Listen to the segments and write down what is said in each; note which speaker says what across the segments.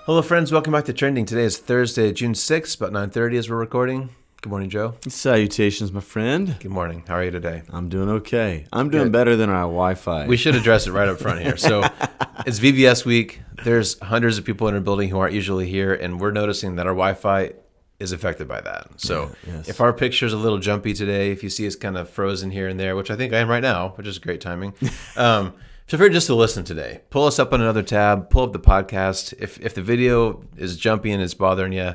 Speaker 1: Hello, friends. Welcome back to Trending. Today is Thursday, June 6th, about 9:30 as we're recording. Good morning, Joe.
Speaker 2: Salutations, my friend.
Speaker 1: Good morning. How are you today?
Speaker 2: I'm doing okay. I'm doing better than our Wi-Fi.
Speaker 1: We should address it right up front here. So it's VBS week. There's hundreds of people in our building who aren't usually here, and we're noticing that our Wi-Fi is affected by that. So if our picture's a little jumpy today, if you see us kind of frozen here and there, which I think I am right now, which is great timing, feel free just to listen today. Pull us up on another tab. Pull up the podcast. If the video is jumpy and it's bothering you,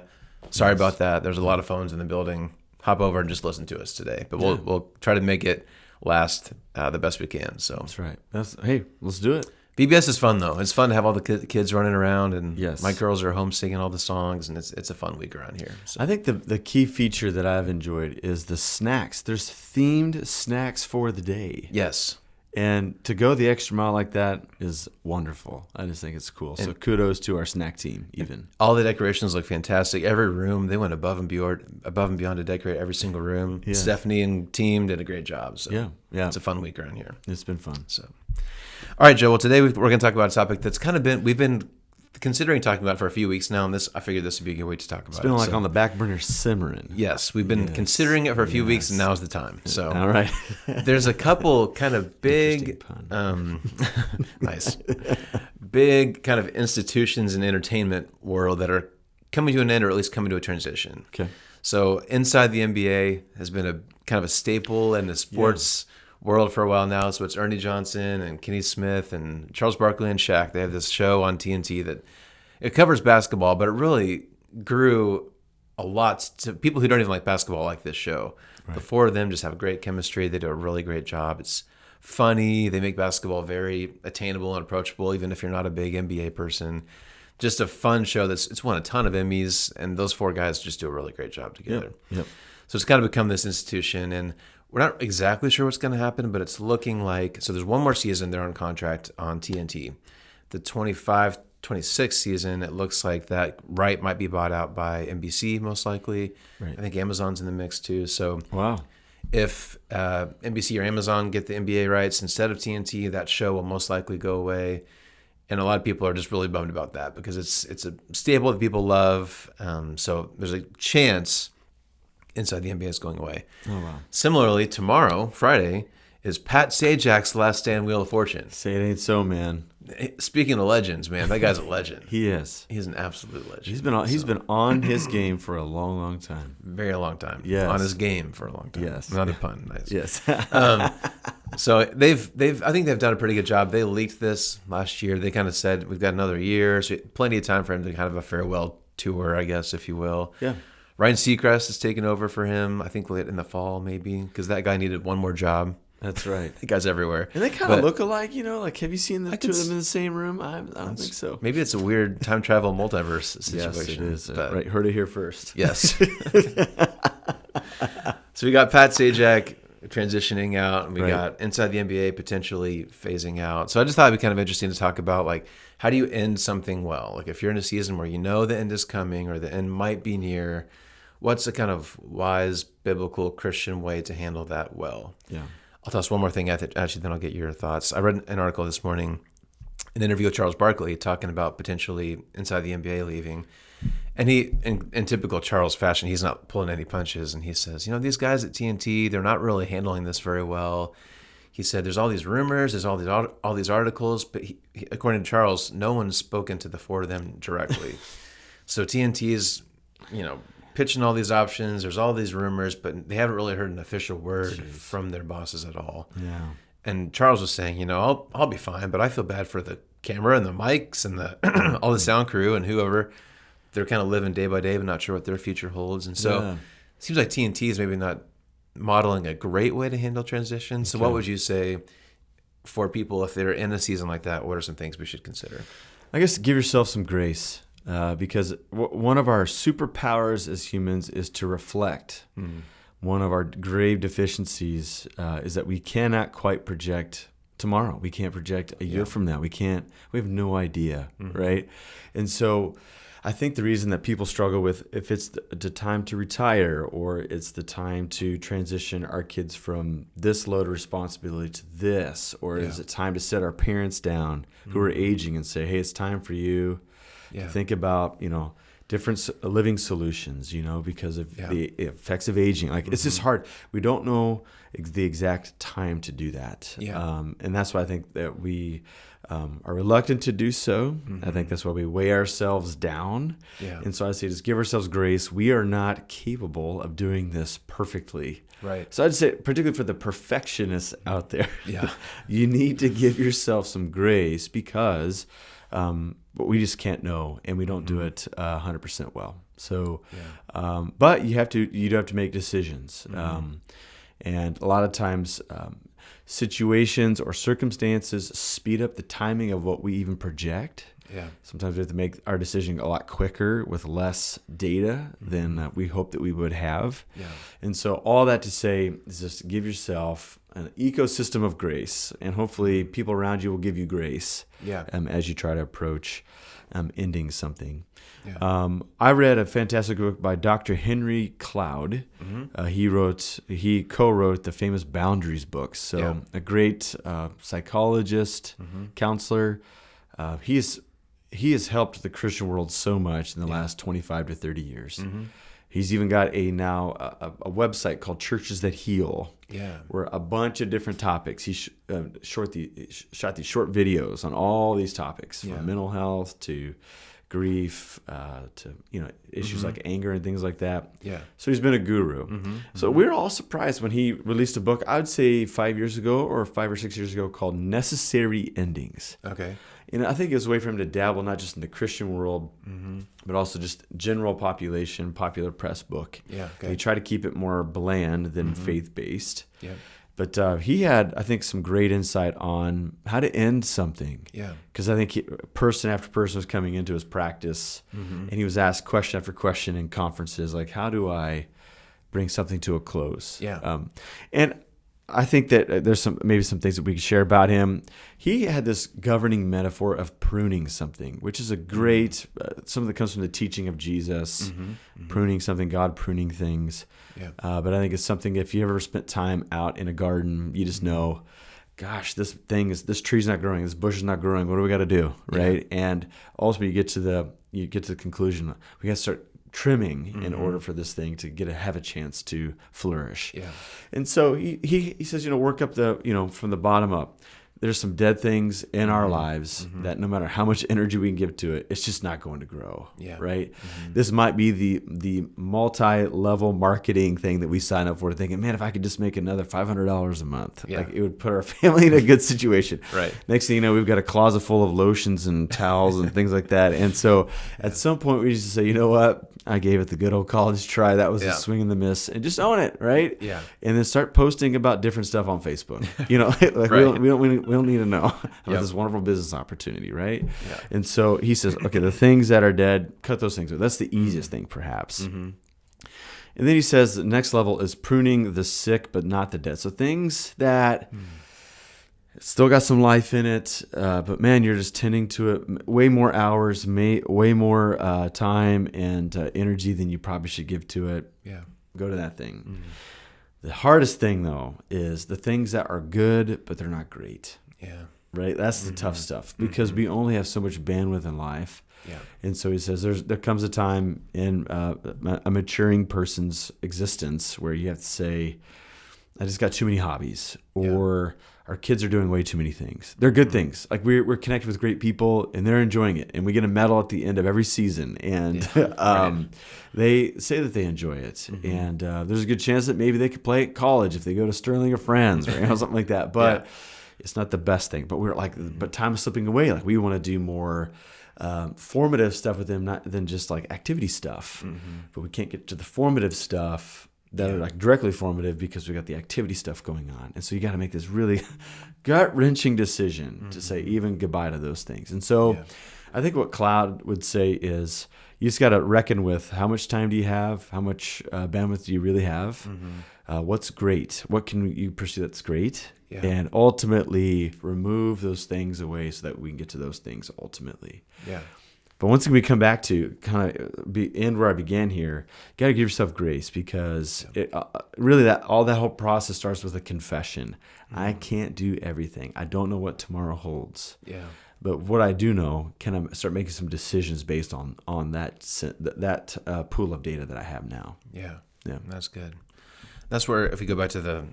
Speaker 1: sorry about that. There's a lot of phones in the building. Hop over and just listen to us today. But we'll try to make it last the best we can. So
Speaker 2: that's right. Hey, let's do it.
Speaker 1: VBS is fun though. It's fun to have all the kids running around, and
Speaker 2: yes,
Speaker 1: my girls are home singing all the songs, and it's a fun week around here. So.
Speaker 2: I think the key feature that I've enjoyed is the snacks. There's themed snacks for the day.
Speaker 1: Yes.
Speaker 2: And to go the extra mile like that is wonderful. I just think it's cool. So kudos to our snack team. Even
Speaker 1: all the decorations look fantastic. Every room they went above and beyond to decorate every single room. Yeah. Stephanie and team did a great job. So yeah, it's a fun week around here.
Speaker 2: It's been fun.
Speaker 1: So, all right, Joe. Well, today we're going to talk about a topic that's we've been considering talking about for a few weeks now, and I figured this would be a good way to talk about it.
Speaker 2: It's been on the back burner simmering.
Speaker 1: Yes, we've been considering it for a few weeks, and now's the time. So,
Speaker 2: all right.
Speaker 1: There's a couple kind of big, nice, big kind of institutions in entertainment world that are coming to an end, or at least coming to a transition.
Speaker 2: Okay.
Speaker 1: So, inside the NBA has been a kind of a staple in the sports world for a while now. So it's Ernie Johnson and Kenny Smith and Charles Barkley and Shaq. They have this show on TNT that it covers basketball, but it really grew a lot to people who don't even like basketball like this show. Right. The four of them just have great chemistry. They do a really great job. It's funny. They make basketball very attainable and approachable, even if you're not a big NBA person. Just a fun show it's won a ton of Emmys, and those four guys just do a really great job together.
Speaker 2: Yep. So
Speaker 1: it's kind of become this institution, and we're not exactly sure what's going to happen, but it's looking like, so there's one more season they're on contract on TNT. The 25-26 season, it looks like that right might be bought out by NBC most likely. Right. I think Amazon's in the mix too. So if NBC or Amazon get the NBA rights instead of TNT, that show will most likely go away. And a lot of people are just really bummed about that because it's a staple that people love. So there's a chance Inside the NBA is going away.
Speaker 2: Oh, wow.
Speaker 1: Similarly, tomorrow, Friday, is Pat Sajak's Last Stand Wheel of Fortune.
Speaker 2: Say it ain't so, man.
Speaker 1: Speaking of legends, man, that guy's a legend.
Speaker 2: He is.
Speaker 1: He's an absolute legend.
Speaker 2: He's been on his game for a long, long time.
Speaker 1: Very long time.
Speaker 2: Yes.
Speaker 1: On his game for a long time.
Speaker 2: Yes.
Speaker 1: Another pun. Nice.
Speaker 2: Yes.
Speaker 1: So I think they've done a pretty good job. They leaked this last year. They kind of said we've got another year, so plenty of time for him to kind of a farewell tour, I guess, if you will.
Speaker 2: Yeah.
Speaker 1: Ryan Seacrest has taken over for him, I think late in the fall maybe, because that guy needed one more job.
Speaker 2: That's right.
Speaker 1: The guy's everywhere.
Speaker 2: And they kind of look alike, like have you seen the two of them in the same room? I don't think so.
Speaker 1: Maybe it's a weird time travel multiverse situation.
Speaker 2: Yes, it is. Right, heard it here first.
Speaker 1: Yes. So we got Pat Sajak transitioning out, and we got Inside the NBA potentially phasing out. So I just thought it'd be kind of interesting to talk about, like, how do you end something well? Like if you're in a season where you know the end is coming or the end might be near, what's a kind of wise, biblical, Christian way to handle that well?
Speaker 2: Yeah.
Speaker 1: I'll toss one more thing at it, actually, then I'll get your thoughts. I read an article this morning, an interview with Charles Barkley, talking about potentially Inside the NBA leaving. And he, in typical Charles fashion, he's not pulling any punches. And he says, these guys at TNT, they're not really handling this very well. He said, there's all these rumors, there's all these articles, but according to Charles, no one's spoken to the four of them directly. So TNT's, pitching all these options. There's all these rumors, but they haven't really heard an official word from their bosses at all.
Speaker 2: Yeah.
Speaker 1: And Charles was saying, I'll be fine, but I feel bad for the camera and the mics and the all the sound crew and whoever. They're kind of living day by day, but not sure what their future holds. And so it seems like TNT is maybe not modeling a great way to handle transition. So what would you say for people if they're in a season like that? What are some things we should consider?
Speaker 2: I guess give yourself some grace. Because one of our superpowers as humans is to reflect. One of our grave deficiencies is that we cannot quite project tomorrow. We can't project a year from now. We have no idea, right? And so I think the reason that people struggle with if it's the time to retire or it's the time to transition our kids from this load of responsibility to this, or is it time to set our parents down who are aging and say, hey, it's time for you
Speaker 1: Yeah.
Speaker 2: to think about, different living solutions, because of the effects of aging. Like it's just hard. We don't know the exact time to do that.
Speaker 1: Yeah.
Speaker 2: And that's why I think that we are reluctant to do so. I think that's why we weigh ourselves down.
Speaker 1: Yeah.
Speaker 2: And so I say, just give ourselves grace. We are not capable of doing this perfectly.
Speaker 1: Right.
Speaker 2: So I'd say, particularly for the perfectionists out there,
Speaker 1: Yeah.
Speaker 2: you need to give yourself some grace because but we just can't know, and we don't do it 100% well. So, but you do have to make decisions. And a lot of times situations or circumstances speed up the timing of what we even project.
Speaker 1: Yeah.
Speaker 2: Sometimes we have to make our decision a lot quicker with less data than we hope that we would have.
Speaker 1: Yeah.
Speaker 2: And so all that to say is just give yourself an ecosystem of grace, and hopefully people around you will give you grace as you try to approach ending something.
Speaker 1: Yeah.
Speaker 2: I read a fantastic book by Dr. Henry Cloud. He co-wrote the famous Boundaries books. So a great psychologist, counselor. He has helped the Christian world so much in the last 25 to 30 years. He's even got a website called Churches That Heal, where a bunch of different topics. He shot these short videos on all these topics, from mental health to grief to issues like anger and things like that.
Speaker 1: Yeah.
Speaker 2: So he's been a guru. So we were all surprised when he released a book, I would say 5 years ago or 5 or 6 years ago, called Necessary Endings.
Speaker 1: Okay.
Speaker 2: And I think it was a way for him to dabble not just in the Christian world, but also just general population, popular press book.
Speaker 1: Yeah. Okay.
Speaker 2: He tried to keep it more bland than faith-based.
Speaker 1: Yeah.
Speaker 2: But he had, I think, some great insight on how to end something.
Speaker 1: Yeah.
Speaker 2: Because I think person after person was coming into his practice, and he was asked question after question in conferences, like, how do I bring something to a close?
Speaker 1: Yeah.
Speaker 2: And I think that there's maybe some things that we can share about him. He had this governing metaphor of pruning something, which is a great, something that comes from the teaching of Jesus, pruning something, God pruning things.
Speaker 1: Yeah.
Speaker 2: But I think it's something, if you ever spent time out in a garden, you just know, gosh, this tree's not growing, this bush is not growing. What do we got to do, right? And ultimately, you get to the conclusion. We got to start trimming in order for this thing to have a chance to flourish.
Speaker 1: Yeah.
Speaker 2: And so he says, work up from the bottom up. There's some dead things in our lives that no matter how much energy we can give to it, it's just not going to grow.
Speaker 1: Yeah.
Speaker 2: Right. This might be the multi-level marketing thing that we sign up for, thinking, man, if I could just make another $500 a month, like it would put our family in a good situation.
Speaker 1: Right.
Speaker 2: Next thing you know, we've got a closet full of lotions and towels and things like that. And so at some point we just say, you know what? I gave it the good old college try. That was a swing and the miss, and just own it, right?
Speaker 1: Yeah.
Speaker 2: And then start posting about different stuff on Facebook. Like
Speaker 1: Right.
Speaker 2: we don't need to know about this wonderful business opportunity, right?
Speaker 1: Yeah.
Speaker 2: And so he says, okay, the things that are dead, cut those things out. That's the easiest thing, perhaps. And then he says the next level is pruning the sick but not the dead. So things that still got some life in it, but man, you're just tending to it way more hours, way more time and energy than you probably should give to it.
Speaker 1: Yeah.
Speaker 2: Go to that thing. The hardest thing, though, is the things that are good, but they're not great.
Speaker 1: Yeah.
Speaker 2: Right? That's the tough stuff, because we only have so much bandwidth in life.
Speaker 1: Yeah.
Speaker 2: And so he says there comes a time in a maturing person's existence where you have to say, I just got too many hobbies, or our kids are doing way too many things. They're good things. Like we're connected with great people and they're enjoying it. And we get a medal at the end of every season. And they say that they enjoy it. And there's a good chance that maybe they could play at college if they go to Sterling or Friends or something like that. But it's not the best thing. But we're like, but time is slipping away. Like we want to do more formative stuff with them, not than just like activity stuff. But we can't get to the formative stuff that are like directly formative because we got the activity stuff going on. And so you got to make this really gut-wrenching decision to say even goodbye to those things. And so I think what Cloud would say is you just got to reckon with how much time do you have, how much bandwidth do you really have, what's great, what can you pursue that's great, and ultimately remove those things away so that we can get to those things ultimately. Yeah. But once we come back to kind of end where I began here, you got to give yourself grace, because it, really that whole process starts with a confession. I can't do everything. I don't know what tomorrow holds. Yeah. But what I do know, can I start making some decisions based on that pool of data that I have now?
Speaker 1: Yeah.
Speaker 2: Yeah.
Speaker 1: That's good. That's where, if we go back to the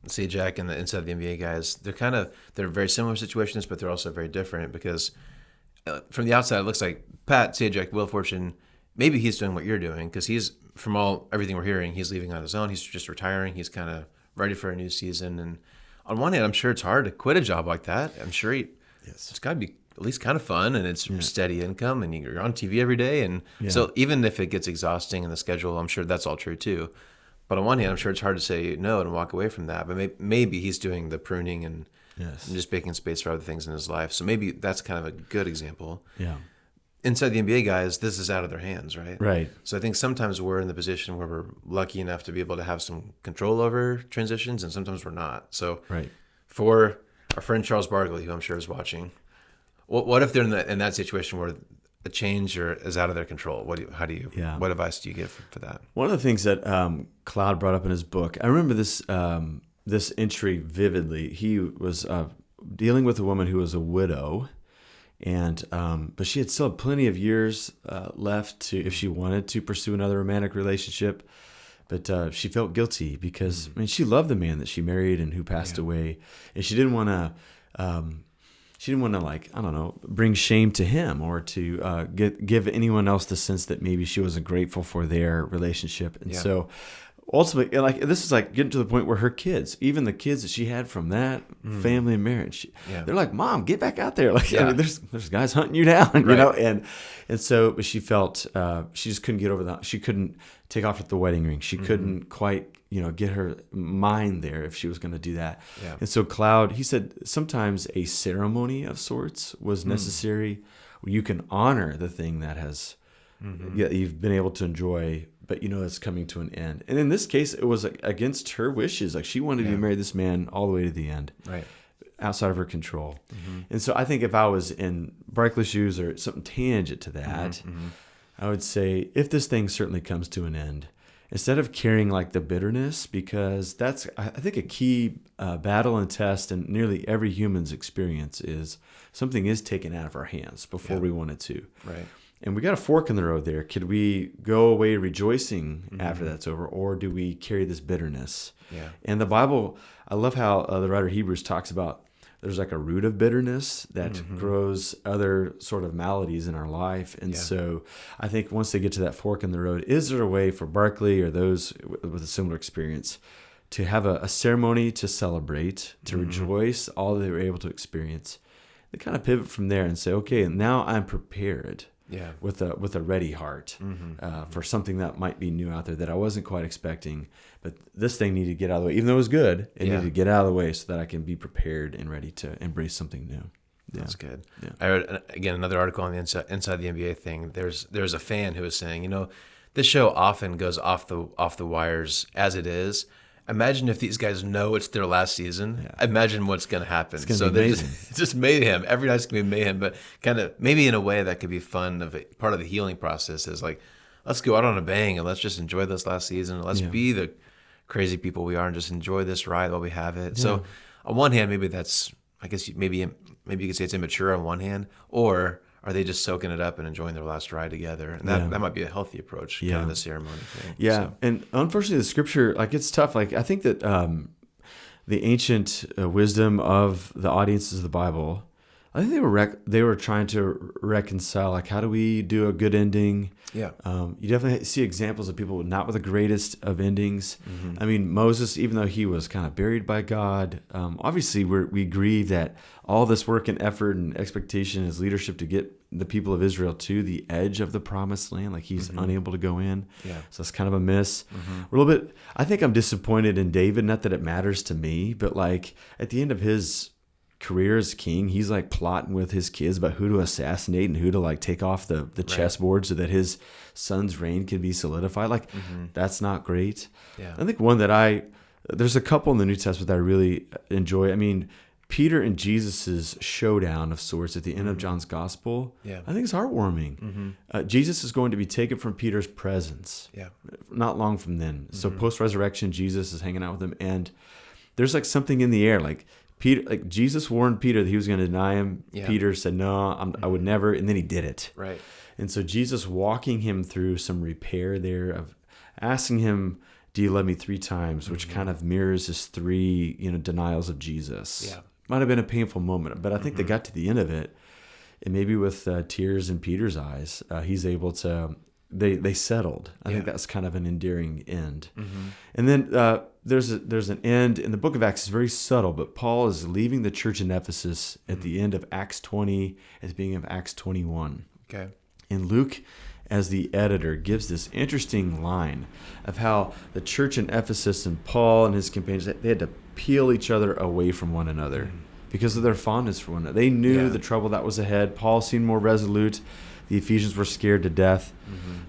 Speaker 1: Sajak and the inside of the NBA guys, they're very similar situations, but they're also very different because from the outside, it looks like Pat Sajak, Will Fortune, maybe he's doing what you're doing because he's, from everything we're hearing, he's leaving on his own. He's just retiring. He's kind of ready for a new season. And on one hand, I'm sure it's hard to quit a job like that. I'm sure it's got to be at least kind of fun, and it's steady income, and you're on TV every day. And so even if it gets exhausting in the schedule, I'm sure that's all true too. But on one hand, I'm sure it's hard to say no and walk away from that. But maybe he's doing the pruning and just making space for other things in his life. So maybe that's kind of a good example.
Speaker 2: Yeah.
Speaker 1: Inside the NBA guys, this is out of their hands, right?
Speaker 2: Right.
Speaker 1: So I think sometimes we're in the position where we're lucky enough to be able to have some control over transitions, and sometimes we're not. So for our friend Charles Barkley, who I'm sure is watching, what if they're in that situation where a change is out of their control? What advice do you give for that?
Speaker 2: One of the things that Cloud brought up in his book, I remember this entry vividly. He was dealing with a woman who was a widow, and but she had still plenty of years left if she wanted to pursue another romantic relationship. But she felt guilty because she loved the man that she married and who passed away, and she didn't want to. She didn't want to, like, I don't know, bring shame to him or to give anyone else the sense that maybe she wasn't grateful for their relationship. And so ultimately, like, this is like getting to the point where her kids, even the kids that she had from that family and marriage, they're like, Mom, get back out there. Like, I mean, there's guys hunting you down, you know? And so, but she felt she just couldn't get over that. She couldn't take off with the wedding ring. She couldn't quite, get her mind there if she was going to do that. Yeah. And so Cloud, he said, sometimes a ceremony of sorts was necessary where you can honor the thing that has you've been able to enjoy, but it's coming to an end. And in this case, it was against her wishes. Like, she wanted to marry this man all the way to the end, right? Outside of her control. And so I think if I was in Barkley's shoes or something tangent to that, I would say, if this thing certainly comes to an end, instead of carrying like the bitterness, because that's, I think, a key battle and test in nearly every human's experience is something is taken out of our hands before we want it to. Right. And we got a fork in the road there. Could we go away rejoicing after that's over, or do we carry this bitterness? Yeah. And the Bible, I love how the writer of Hebrews talks about there's like a root of bitterness that grows other sort of maladies in our life. And so I think once they get to that fork in the road, is there a way for Barkley or those with a similar experience to have a ceremony to celebrate, to rejoice all that they were able to experience? They kind of pivot from there and say, okay, now I'm prepared with a ready heart for something that might be new out there that I wasn't quite expecting. But this thing needed to get out of the way. Even though it was good, it needed to get out of the way so that I can be prepared and ready to embrace something new. Yeah.
Speaker 1: That's good. Yeah. I read, again, another article on the inside the NBA thing. There's a fan who was saying, this show often goes off the wires as it is. Imagine if these guys know it's their last season. Yeah. Imagine what's going to happen.
Speaker 2: It's going to be amazing.
Speaker 1: Just mayhem. Every night's going to be mayhem, but kind of maybe in a way that could be fun. Part of the healing process is like, let's go out on a bang and let's just enjoy this last season. Let's be the crazy people we are and just enjoy this ride while we have it. Yeah. So on one hand, maybe that's, I guess maybe you could say it's immature on one hand, or are they just soaking it up and enjoying their last ride together? And that might be a healthy approach, kind of the ceremony thing. Yeah, so. And
Speaker 2: unfortunately, the scripture, like, it's tough. Like, I think that the ancient wisdom of the audiences of the Bible, I think they were trying to reconcile, like, how do we do a good ending? Yeah. You definitely see examples of people not with the greatest of endings. I mean, Moses, even though he was kind of buried by God, obviously we grieve that all this work and effort and expectation as leadership to get the people of Israel to the edge of the promised land, like he's unable to go in. Yeah. So that's kind of a miss. We're a little bit, I think I'm disappointed in David, not that it matters to me, but like at the end of his career as king, he's like plotting with his kids about who to assassinate and who to like take off the chessboard so that his son's reign can be solidified. Like that's not great. Yeah. I think one that there's a couple in the New Testament that I really enjoy. I mean, Peter and Jesus's showdown of sorts at the end of John's gospel, I think it's heartwarming. Jesus is going to be taken from Peter's presence not long from then. So post-resurrection, Jesus is hanging out with him, and there's like something in the air, like Peter, like Jesus warned Peter that he was going to deny him.
Speaker 1: Yeah.
Speaker 2: Peter said, no, I would never. And then he did it.
Speaker 1: Right.
Speaker 2: And so Jesus walking him through some repair there of asking him, do you love me 3 times, which kind of mirrors his 3, denials of Jesus.
Speaker 1: Yeah.
Speaker 2: Might have been a painful moment, but I think they got to the end of it. And maybe with tears in Peter's eyes, he's able to, they settled. I think that's kind of an endearing end. And then there's an end in the book of Acts. It's very subtle, but Paul is leaving the church in Ephesus at the end of Acts 20, at the beginning of Acts 21.
Speaker 1: Okay.
Speaker 2: And Luke, as the editor, gives this interesting line of how the church in Ephesus and Paul and his companions, they had to peel each other away from one another because of their fondness for one another. They knew the trouble that was ahead. Paul seemed more resolute. The Ephesians were scared to death.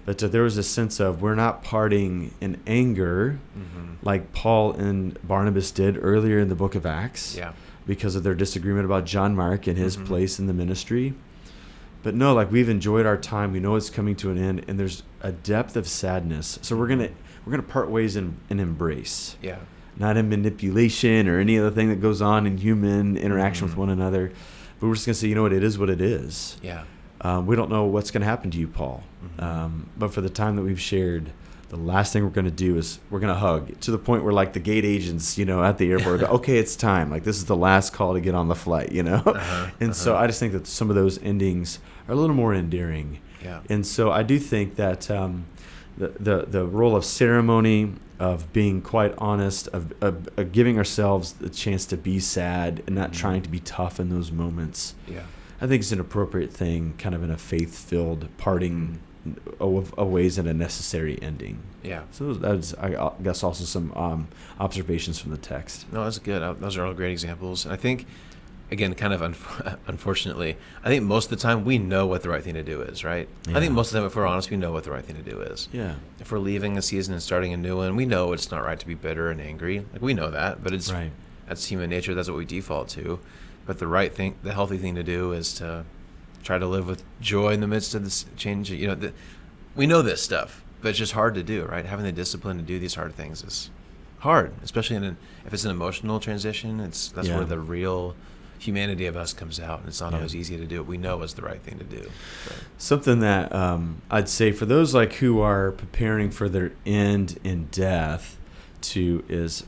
Speaker 2: But there was a sense of we're not parting in anger like Paul and Barnabas did earlier in the book of Acts because of their disagreement about John Mark and his place in the ministry. But no, like we've enjoyed our time. We know it's coming to an end, and there's a depth of sadness. So we're gonna part ways in embrace.
Speaker 1: Yeah.
Speaker 2: Not in manipulation or any other thing that goes on in human interaction with one another. But we're just gonna say, it is what it is.
Speaker 1: Yeah.
Speaker 2: We don't know what's gonna happen to you, Paul. But for the time that we've shared, the last thing we're gonna do is we're gonna hug to the point where like the gate agents, at the airport, go, okay, it's time. Like this is the last call to get on the flight, So I just think that some of those endings are a little more endearing.
Speaker 1: Yeah.
Speaker 2: And so I do think that the role of ceremony, of being quite honest, of giving ourselves the chance to be sad and not trying to be tough in those moments, I think it's an appropriate thing, kind of in a faith-filled parting of ways and a necessary ending. Yeah. So that's, I guess, also some observations from the text.
Speaker 1: No, that's good. Those are all great examples. And I think, again, kind of unfortunately, I think most of the time we know what the right thing to do is, right? Yeah. I think most of the time, if we're honest, we know what the right thing to do is.
Speaker 2: Yeah.
Speaker 1: If we're leaving a season and starting a new one, we know it's not right to be bitter and angry. Like we know that, but it's right. That's human nature. That's what we default to. But the right thing, the healthy thing to do is to try to live with joy in the midst of this change. We know this stuff, but it's just hard to do, right? Having the discipline to do these hard things is hard, especially if it's an emotional transition. That's where the real humanity of us comes out, and it's not always easy to do. We know it's the right thing to do. So.
Speaker 2: Something that I'd say for those like who are preparing for their end in death, is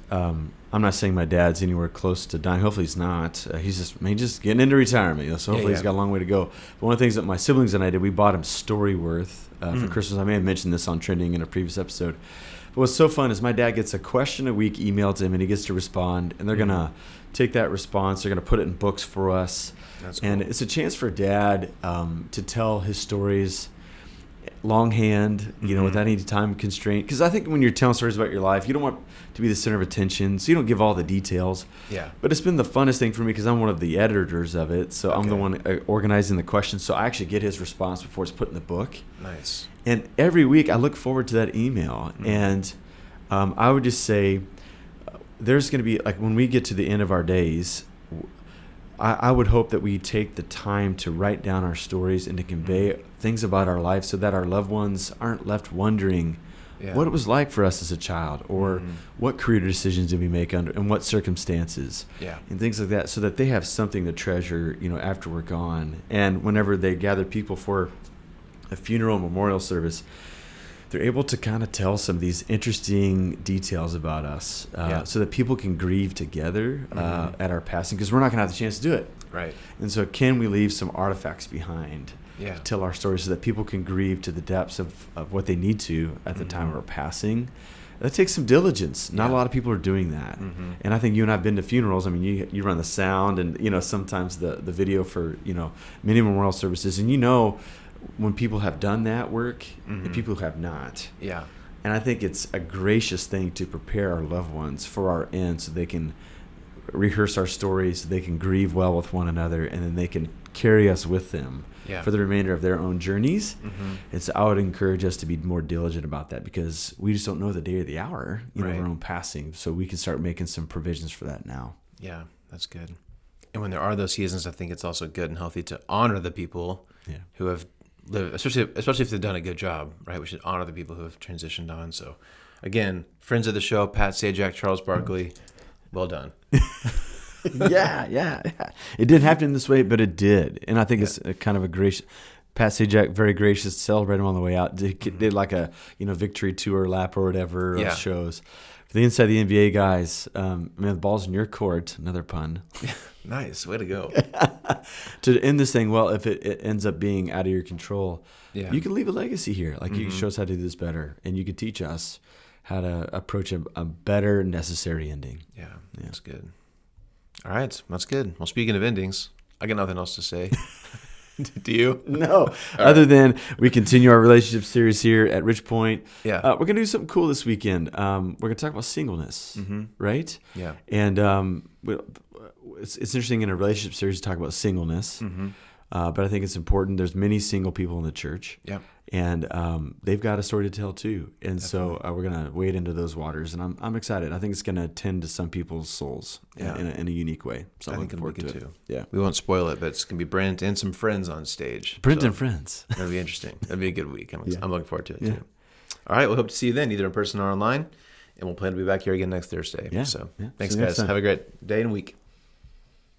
Speaker 2: I'm not saying my dad's anywhere close to dying. Hopefully he's not. He's just getting into retirement. So hopefully he's got a long way to go. But one of the things that my siblings and I did, we bought him Storyworth for Christmas. I may have mentioned this on Trending in a previous episode. But what's so fun is my dad gets a question a week emailed to him, and he gets to respond. And they're going to take that response. They're going to put it in books for us. That's cool. And it's a chance for Dad to tell his stories longhand, without any time constraint. Because I think when you're telling stories about your life, you don't want to be the center of attention, so you don't give all the details. Yeah. But it's been the funnest thing for me because I'm one of the editors of it, so I'm the one organizing the questions. So I actually get his response before it's put in the book. Nice. And every week I look forward to that email, and I would just say there's going to be, like, when we get to the end of our days, I would hope that we take the time to write down our stories and to convey things about our life so that our loved ones aren't left wondering what it was like for us as a child, or what career decisions did we make under, and what circumstances, and things like that, so that they have something to treasure, after we're gone. And whenever they gather people for a funeral memorial service, they're able to kind of tell some of these interesting details about us, so that people can grieve together at our passing, because we're not going to have the chance to do it. Right. And so can we leave some artifacts behind to tell our stories so that people can grieve to the depths of what they need to at the time of our passing? That takes some diligence. Not a lot of people are doing that. And I think you and I have been to funerals. I mean, you run the sound and, sometimes the video for, many memorial services. And when people have done that work and people who have not. Yeah. And I think it's a gracious thing to prepare our loved ones for our end so they can rehearse our stories, so they can grieve well with one another, and then they can carry us with them for the remainder of their own journeys. And so I would encourage us to be more diligent about that, because we just don't know the day or the hour of our own passing. So we can start making some provisions for that now. Yeah, that's good. And when there are those seasons, I think it's also good and healthy to honor the people who have lived, especially if they've done a good job, right? We should honor the people who have transitioned on. So, again, friends of the show, Pat Sajak, Charles Barkley, well done. Yeah. It didn't happen this way, but it did. And I think it's a kind of a gracious, Pat Sajak, very gracious, celebrated him on the way out. Did like a, victory tour lap or whatever shows. For the inside the NBA guys, man, the ball's in your court. Another pun.
Speaker 1: Nice. Way to go.
Speaker 2: To end this thing, well, if it ends up being out of your control,
Speaker 1: Yeah.
Speaker 2: you can leave a legacy here. Like you can show us how to do this better, and you can teach us how to approach a better necessary ending.
Speaker 1: Yeah, that's good. All right, that's good. Well, speaking of endings, I got nothing else to say. Do you?
Speaker 2: No. Other than we continue our relationship series here at Ridgepoint.
Speaker 1: Yeah.
Speaker 2: We're going to do something cool this weekend. We're going to talk about singleness, right?
Speaker 1: Yeah.
Speaker 2: And it's interesting in a relationship series to talk about singleness. But I think it's important. There's many single people in the church.
Speaker 1: Yeah.
Speaker 2: And they've got a story to tell too. And so we're going to wade into those waters. And I'm excited. I think it's going to tend to some people's souls in a unique way. So
Speaker 1: I
Speaker 2: I'm
Speaker 1: think
Speaker 2: looking
Speaker 1: it'll be
Speaker 2: forward
Speaker 1: good
Speaker 2: to it.
Speaker 1: too.
Speaker 2: Yeah.
Speaker 1: We won't spoil it, but it's going to be Brent and some friends on stage.
Speaker 2: Brent and friends.
Speaker 1: That'll be interesting. That'll be a good week. I'm looking forward to it
Speaker 2: Yeah.
Speaker 1: too. All right, we'll hope to see you then, either in person or online. And we'll plan to be back here again next Thursday.
Speaker 2: Yeah.
Speaker 1: So
Speaker 2: Yeah.
Speaker 1: thanks,
Speaker 2: See you next
Speaker 1: guys.
Speaker 2: time.
Speaker 1: Have a great day and week.